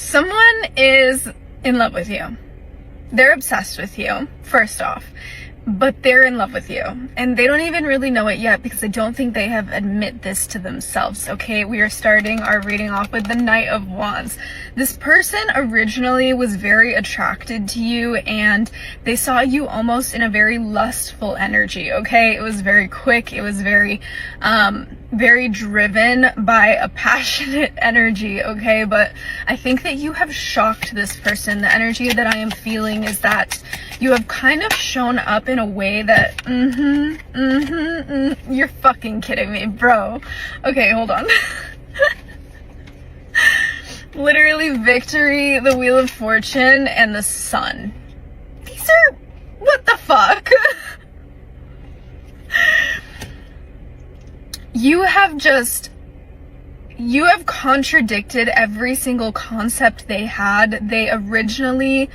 Someone is in love with you. They're obsessed with you, first off, but they're in love with you, and they don't even really know it yet because I don't think they have admit this to themselves. Okay, we are starting our reading off with the Knight of Wands. This person originally was very attracted to you, and they saw you almost in a very lustful energy. Okay, it was very quick, it was very driven by a passionate energy. Okay, but I think that you have shocked this person. The energy that I am feeling is that you have kind of shown up in a way that you're fucking kidding me, bro. Okay, hold on. Literally victory, the Wheel of Fortune, and the Sun. These are, what the fuck? You have contradicted every single concept they had. They originally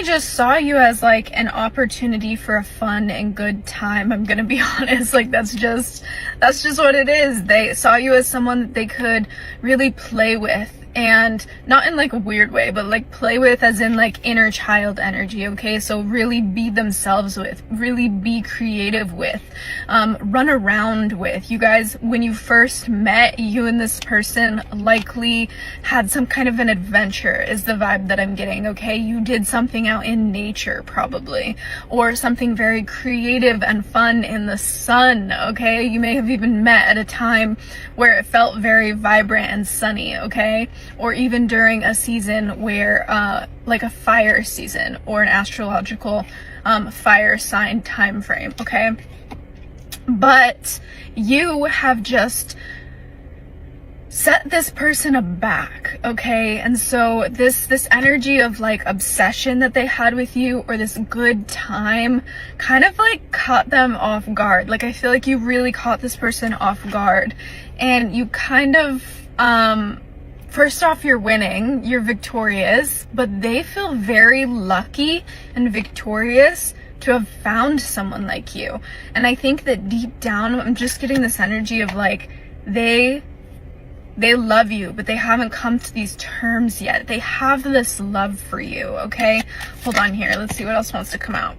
just saw you as like an opportunity for a fun and good time. I'm gonna be honest, like that's just what it is. They saw you as someone that they could really play with, and not in like a weird way, but like play with as in like inner child energy. Okay, so really be themselves with, really be creative with, run around with. You guys, when you first met, you and this person likely had some kind of an adventure is the vibe that I'm getting. Okay, you did something out in nature probably, or something very creative and fun in the sun. Okay, you may have even met at a time where it felt very vibrant and sunny. Okay, or even during a season where like a fire season or an astrological fire sign time frame. Okay, but you have just set this person aback. Okay, and so this energy of like obsession that they had with you, or this good time, kind of like caught them off guard. Like I feel like you really caught this person off guard, and you kind of first off, you're winning, you're victorious, but they feel very lucky and victorious to have found someone like you. And I think that deep down, I'm just getting this energy of like, they love you, but they haven't come to these terms yet. They have this love for you, okay? Hold on here, let's see what else wants to come out.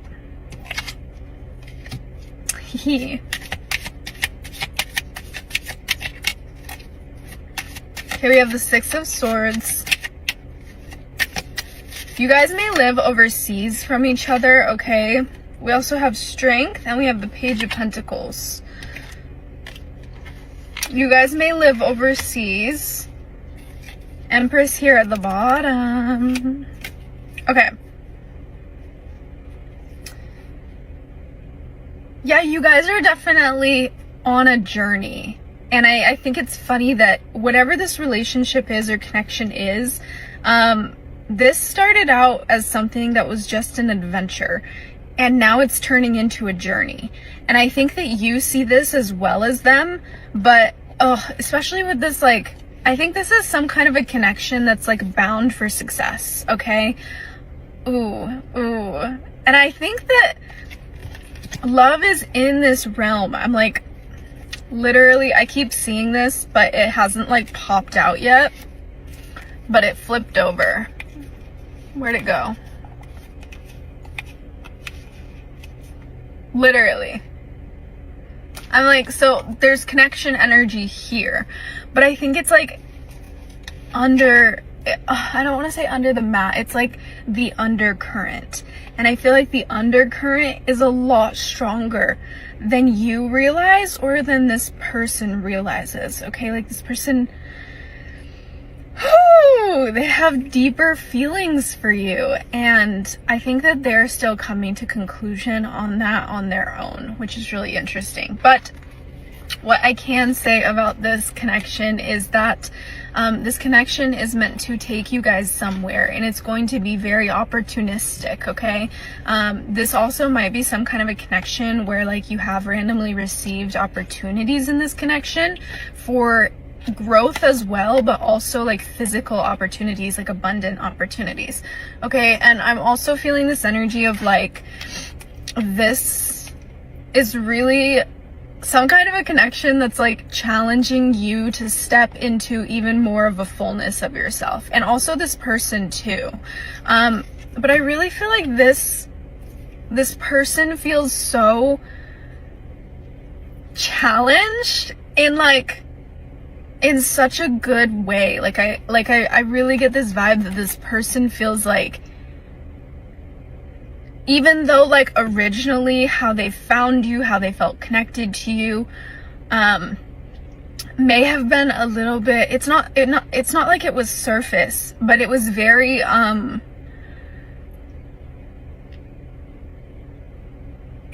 Okay, we have the Six of Swords. You guys may live overseas from each other, okay? We also have Strength, and we have the Page of Pentacles. You guys may live overseas. Empress here at the bottom. Okay. Yeah, you guys are definitely on a journey. And I think it's funny that whatever this relationship is or connection is, this started out as something that was just an adventure, and now it's turning into a journey. And I think that you see this as well as them, but especially with this, like, I think this is some kind of a connection that's like bound for success, okay? Ooh. And I think that love is in this realm. I'm like, literally, I keep seeing this, but it hasn't like popped out yet, but it flipped over. Where'd it go? Literally. I'm like, so there's connection energy here, but I think it's like under, I don't want to say under the mat, it's like the undercurrent. And I feel like the undercurrent is a lot stronger than you realize or than this person realizes. Okay, like this person, they have deeper feelings for you, and I think that they're still coming to conclusion on that on their own, which is really interesting. But what I can say about this connection is that this connection is meant to take you guys somewhere, and it's going to be very opportunistic, okay? This also might be some kind of a connection where like you have randomly received opportunities in this connection for growth as well, but also like physical opportunities, like abundant opportunities. Okay, and I'm also feeling this energy of like, this is really some kind of a connection that's like challenging you to step into even more of a fullness of yourself, and also this person too. But I really feel like this person feels so challenged in such a good way. I really get this vibe that this person feels like, even though like originally how they found you, how they felt connected to you, may have been a little bit, it's not like it was surface, but it was very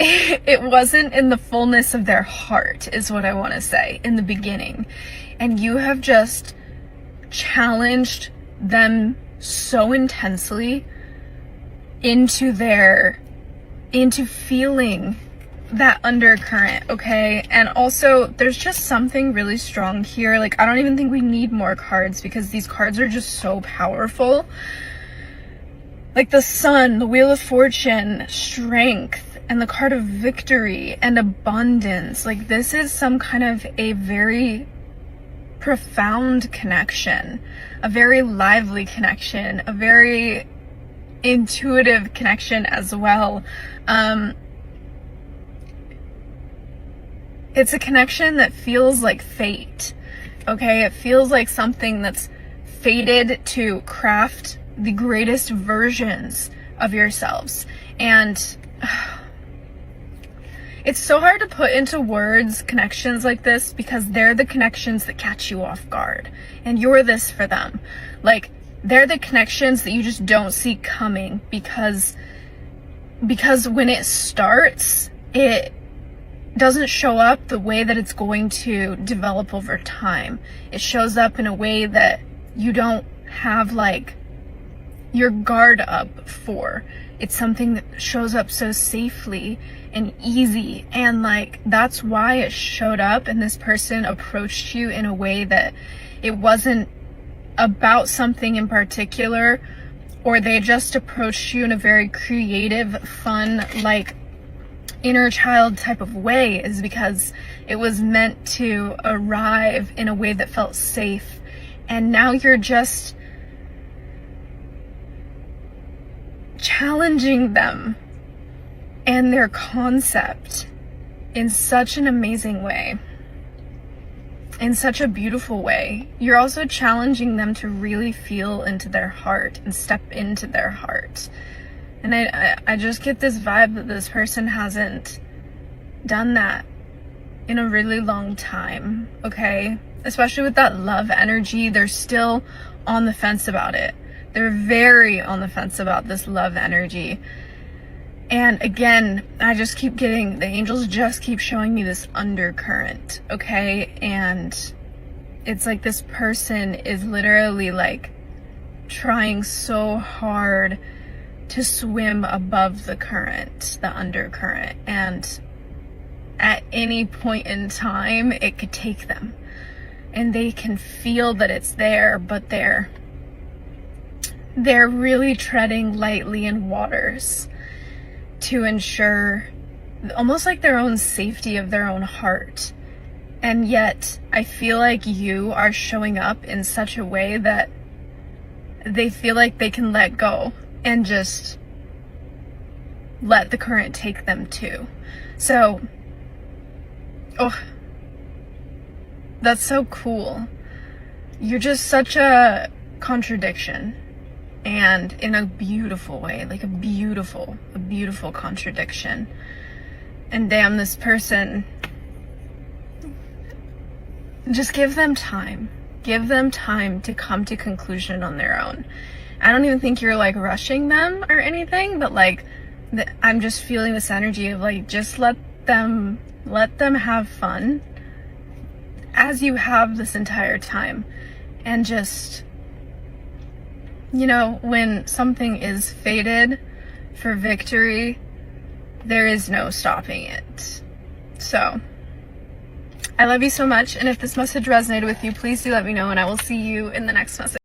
it wasn't in the fullness of their heart, is what I want to say, in the beginning. And you have just challenged them so intensely into feeling that undercurrent, okay? And also, there's just something really strong here. Like, I don't even think we need more cards, because these cards are just so powerful. Like the Sun, the Wheel of Fortune, Strength, and the card of Victory and Abundance. Like, this is some kind of a very profound connection, a very lively connection, a very intuitive connection as well. It's a connection that feels like fate, okay? It feels like something that's fated to craft the greatest versions of yourselves. And it's so hard to put into words connections like this, because they're the connections that catch you off guard, and you're this for them. Like, they're the connections that you just don't see coming, because when it starts, it doesn't show up the way that it's going to develop over time. It shows up in a way that you don't have like your guard up for. It's something that shows up so safely and easy, and like that's why it showed up, and this person approached you in a way that it wasn't about something in particular, or they just approached you in a very creative, fun, like inner child type of way, is because it was meant to arrive in a way that felt safe. And now you're just challenging them and their concept in such an amazing way, in such a beautiful way. You're also challenging them to really feel into their heart and step into their heart. And I just get this vibe that this person hasn't done that in a really long time, okay? Especially with that love energy, they're still on the fence about it. They're very on the fence about this love energy. And again, I just keep getting, the angels just keep showing me this undercurrent, okay? And it's like this person is literally like trying so hard to swim above the current, the undercurrent. And at any point in time, it could take them. And they can feel that it's there, but they're really treading lightly in waters to ensure almost like their own safety of their own heart. And yet I feel like you are showing up in such a way that they feel like they can let go and just let the current take them too. So, oh, that's so cool. You're just such a contradiction, and in a beautiful way, like a beautiful contradiction. And damn, this person, just give them time. Give them time to come to conclusion on their own. I don't even think you're like rushing them or anything, but like I'm just feeling this energy of like, just let them have fun as you have this entire time. And just, you know, when something is fated for victory, there is no stopping it. So I love you so much, and if this message resonated with you, please do let me know, and I will see you in the next message.